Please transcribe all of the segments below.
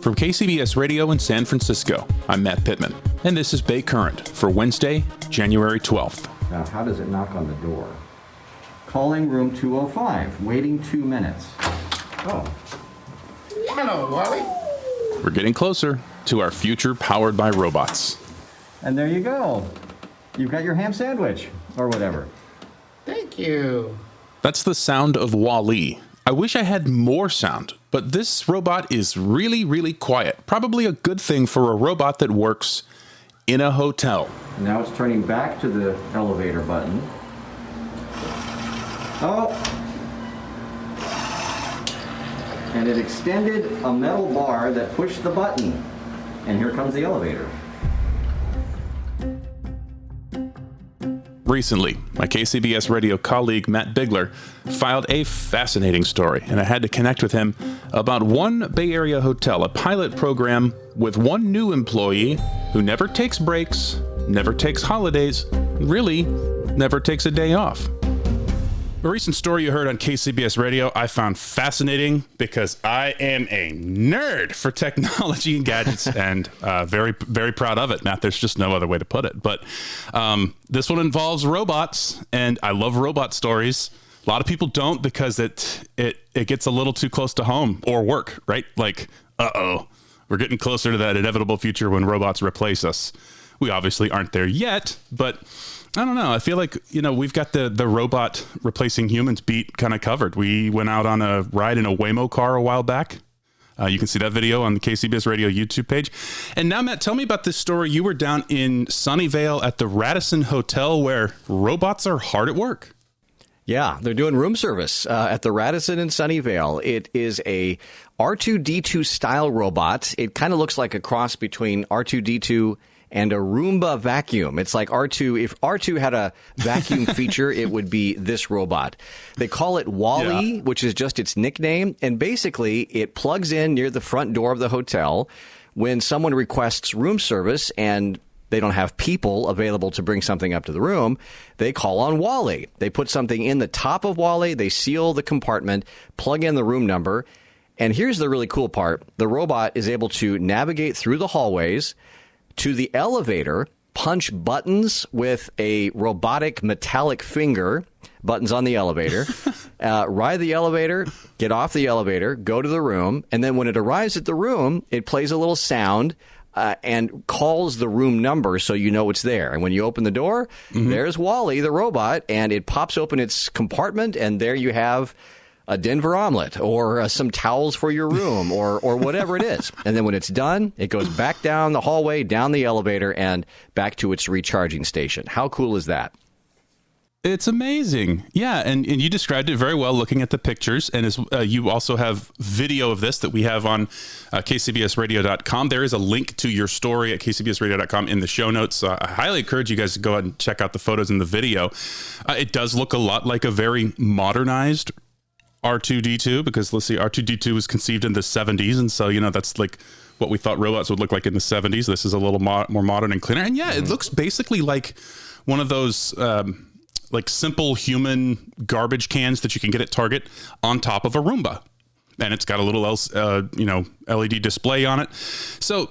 From KCBS Radio in San Francisco, I'm Matt Pitman, and this is Bay Current for Wednesday, January 12th. Now, how does it knock on the door? Calling room 205, waiting 2 minutes. Oh. Hello, Wally. We're getting closer to our future powered by robots. And there you go. You've got your ham sandwich, or whatever. Thank you. That's the sound of Wall-E. I wish I had more sound, but this robot is really, really quiet. Probably a good thing for a robot that works in a hotel. Now it's turning back to the elevator button. Oh! And it extended a metal bar that pushed the button. And here comes the elevator. Recently, my KCBS radio colleague Matt Bigler filed a fascinating story, and I had to connect with him about one Bay Area hotel, a pilot program with one new employee who never takes breaks, never takes holidays, really never takes a day off. A recent story you heard on KCBS Radio I found fascinating because I am a nerd for technology and gadgets and very, very proud of it, Matt. There's just no other way to put it. But this one involves robots, and I love robot stories. A lot of people don't because it gets a little too close to home or work, right? Like, we're getting closer to that inevitable future when robots replace us. We obviously aren't there yet, but I don't know. I feel like, we've got the robot replacing humans beat kind of covered. We went out on a ride in a Waymo car a while back. You can see that video on the KCBS Radio YouTube page. And now, Matt, tell me about this story. You were down in Sunnyvale at the Radisson Hotel where robots are hard at work. Yeah, they're doing room service at the Radisson in Sunnyvale. It is a R2-D2 style robot. It kind of looks like a cross between R2-D2 and a Roomba vacuum. It's like R2. If R2 had a vacuum feature, it would be this robot. They call it Wall-E, which is just its nickname. And basically, it plugs in near the front door of the hotel when someone requests room service and they don't have people available to bring something up to the room. They call on Wall-E. They put something in the top of Wall-E. They seal the compartment, plug in the room number. And here's the really cool part. The robot is able to navigate through the hallways to the elevator, punch buttons with a robotic metallic finger, buttons on the elevator, ride the elevator, get off the elevator, go to the room, and then when it arrives at the room, it plays a little sound and calls the room number so you know it's there. And when you open the door, there's Wall-E, the robot, and it pops open its compartment, and there you have a Denver omelet or some towels for your room or whatever it is. And then when it's done, it goes back down the hallway, down the elevator, and back to its recharging station. How cool is that? It's amazing. Yeah, and you described it very well looking at the pictures. And you also have video of this that we have on kcbsradio.com. There is a link to your story at kcbsradio.com in the show notes. I highly encourage you guys to go ahead and check out the photos and the video. It does look a lot like a very modernized R2-D2, because let's see, R2-D2 was conceived in the 70s, and so that's like what we thought robots would look like in the 70s. This is a little more modern and cleaner, and it looks basically like one of those like simple human garbage cans that you can get at Target on top of a Roomba, and it's got a little LED display on it. So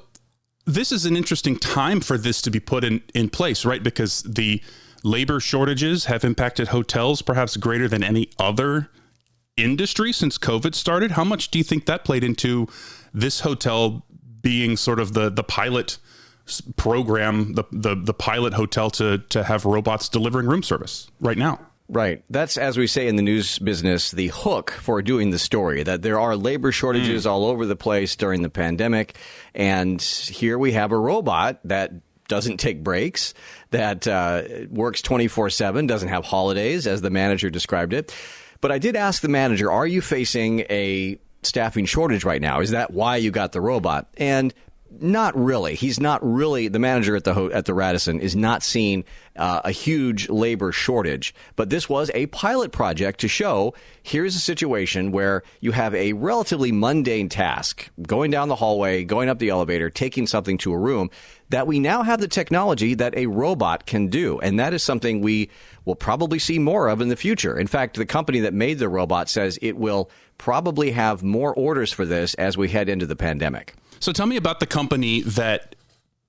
this is an interesting time for this to be put in place, right? Because the labor shortages have impacted hotels perhaps greater than any other industry since COVID started. How much do you think that played into this hotel being sort of the pilot program, the pilot hotel to have robots delivering room service right now? Right. That's, as we say in the news business, the hook for doing the story, that there are labor shortages all over the place during the pandemic. And here we have a robot that doesn't take breaks, that works 24/7, doesn't have holidays, as the manager described it. But I did ask the manager, are you facing a staffing shortage right now? Is that why you got the robot? And not really. He's not really, the manager at the Radisson is not seeing a huge labor shortage. But this was a pilot project to show, here's a situation where you have a relatively mundane task, going down the hallway, going up the elevator, taking something to a room, that we now have the technology that a robot can do. And that is something we will probably see more of in the future. In fact, the company that made the robot says it will probably have more orders for this as we head into the pandemic. So tell me about the company that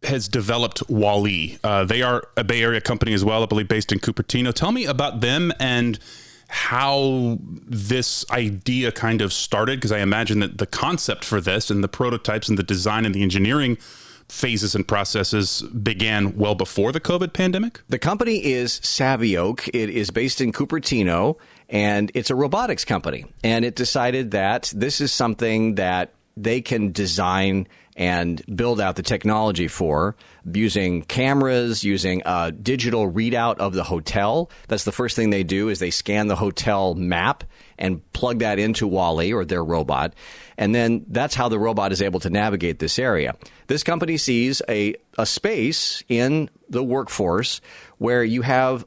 has developed Wall-E. They are a Bay Area company as well, I believe, based in Cupertino. Tell me about them and how this idea kind of started, because I imagine that the concept for this and the prototypes and the design and the engineering phases and processes began well before the COVID pandemic? The company is Savioke. It is based in Cupertino, and it's a robotics company. And it decided that this is something that they can design and build out the technology for using cameras, using a digital readout of the hotel. That's the first thing they do is they scan the hotel map and plug that into Wall-E or their robot. And then that's how the robot is able to navigate this area. This company sees a space in the workforce where you have,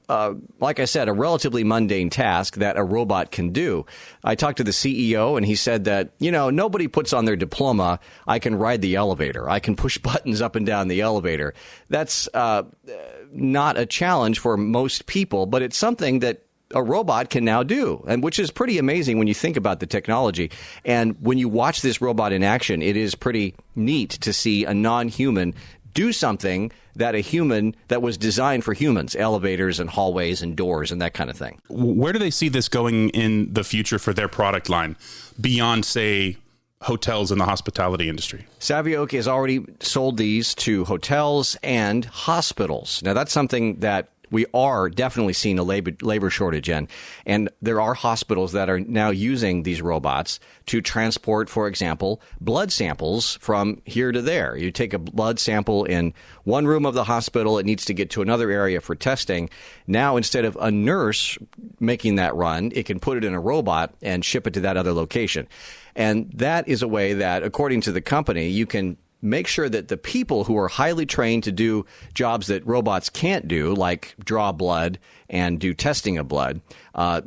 like I said, a relatively mundane task that a robot can do. I talked to the CEO, and he said that, nobody puts on their diploma, I can ride the elevator. I can push buttons up and down the elevator. That's not a challenge for most people, but it's something that a robot can now do, and which is pretty amazing when you think about the technology. And when you watch this robot in action, it is pretty neat to see a non-human do something that a human that was designed for humans, elevators and hallways and doors and that kind of thing. Where do they see this going in the future for their product line beyond, say, hotels in the hospitality industry? Savioke has already sold these to hotels and hospitals. Now, that's something that we are definitely seeing a labor shortage in. And there are hospitals that are now using these robots to transport, for example, blood samples from here to there. You take a blood sample in one room of the hospital, it needs to get to another area for testing. Now, instead of a nurse making that run, it can put it in a robot and ship it to that other location. And that is a way that, according to the company, you can make sure that the people who are highly trained to do jobs that robots can't do, like draw blood and do testing of blood,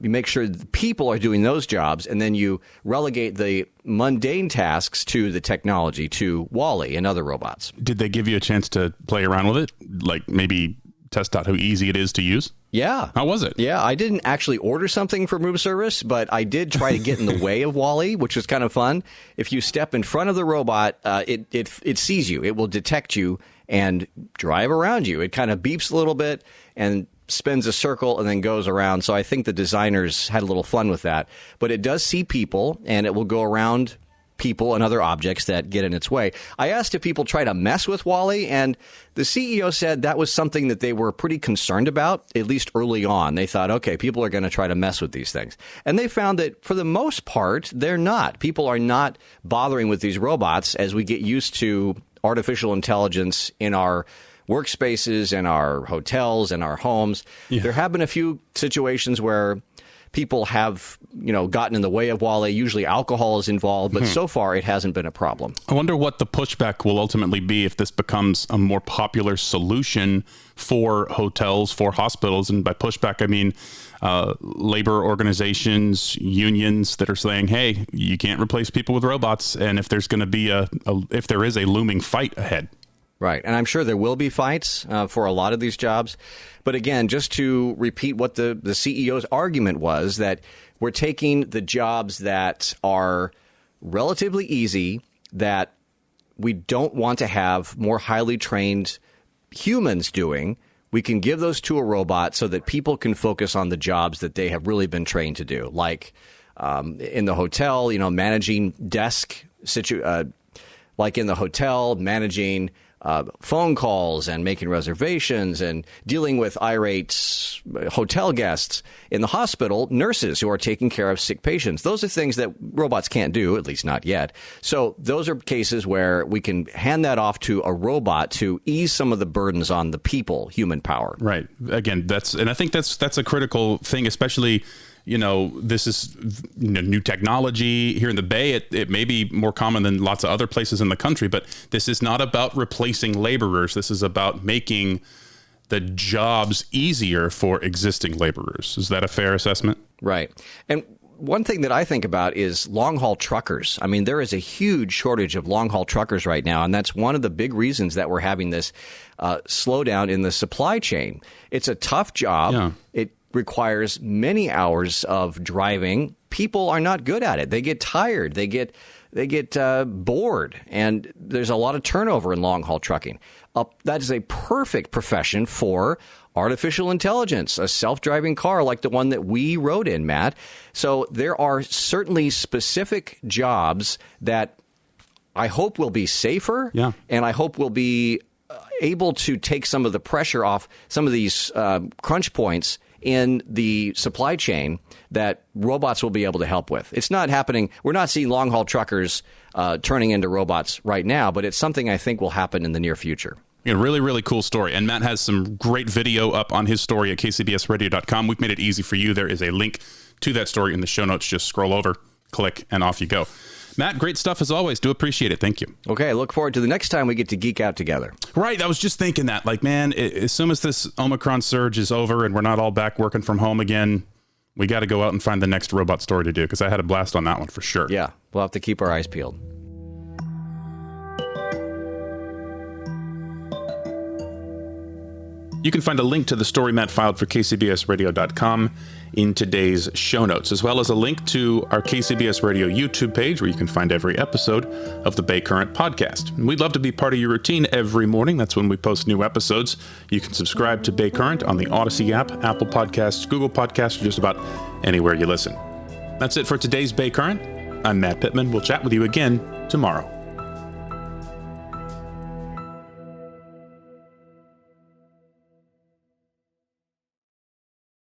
you make sure the people are doing those jobs, and then you relegate the mundane tasks to the technology, to Wall-E and other robots. Did they give you a chance to play around with it? Like maybe test out how easy it is to use? Yeah. How was it? Yeah, I didn't actually order something from room service, but I did try to get in the way of Wall-E, which was kind of fun. If you step in front of the robot, it sees you. It will detect you and drive around you. It kind of beeps a little bit and spins a circle and then goes around. So I think the designers had a little fun with that. But it does see people, and it will go around people and other objects that get in its way. I asked if people try to mess with Wall-E, and the CEO said that was something that they were pretty concerned about, at least early on. They thought, okay, people are going to try to mess with these things. And they found that for the most part, they're not. People are not bothering with these robots as we get used to artificial intelligence in our workspaces, in our hotels, in our homes. Yeah. There have been a few situations where people have, gotten in the way of Wall-E. Usually alcohol is involved, but so far it hasn't been a problem. I wonder what the pushback will ultimately be if this becomes a more popular solution for hotels, for hospitals. And by pushback, I mean labor organizations, unions that are saying, hey, you can't replace people with robots. And if there's going to be if there is a looming fight ahead. Right. And I'm sure there will be fights for a lot of these jobs. But again, just to repeat what the CEO's argument was, that we're taking the jobs that are relatively easy, that we don't want to have more highly trained humans doing. We can give those to a robot so that people can focus on the jobs that they have really been trained to do, like in the hotel, managing desk like in the hotel, managing phone calls and making reservations and dealing with irate hotel guests. In the hospital, nurses who are taking care of sick patients. Those are things that robots can't do, at least not yet. So those are cases where we can hand that off to a robot to ease some of the burdens on the people, human power. Right. Again, I think that's a critical thing, especially this is new technology here in the Bay. It may be more common than lots of other places in the country, but this is not about replacing laborers. This is about making the jobs easier for existing laborers. Is that a fair assessment? Right. And one thing that I think about is long-haul truckers. I mean, there is a huge shortage of long-haul truckers right now, and that's one of the big reasons that we're having this slowdown in the supply chain. It's a tough job. Yeah. It requires many hours of driving. People are not good at it. They get tired. They get they get bored, and there's a lot of turnover in long-haul trucking. That is a perfect profession for artificial intelligence, a self-driving car like the one that we rode in, Matt. So there are certainly specific jobs that I hope will be safer, and I hope will be able to take some of the pressure off some of these crunch points in the supply chain that robots will be able to help with. It's not happening. We're not seeing long-haul truckers turning into robots right now, but it's something I think will happen in the near future. Yeah, really, really cool story. And Matt has some great video up on his story at kcbsradio.com. We've made it easy for you. There is a link to that story in the show notes. Just scroll over, click, and off you go. Matt, great stuff as always. Do appreciate it. Thank you. Okay, I look forward to the next time we get to geek out together. Right. I was just thinking that, like, man, as soon as this Omicron surge is over and we're not all back working from home again, we got to go out and find the next robot story to do, because I had a blast on that one for sure. Yeah, we'll have to keep our eyes peeled. You can find a link to the story Matt filed for kcbsradio.com in today's show notes, as well as a link to our KCBS Radio YouTube page, where you can find every episode of the Bay Current podcast. And we'd love to be part of your routine every morning. That's when we post new episodes. You can subscribe to Bay Current on the Odyssey app, Apple Podcasts, Google Podcasts, or just about anywhere you listen. That's it for today's Bay Current. I'm Matt Pitman. We'll chat with you again tomorrow.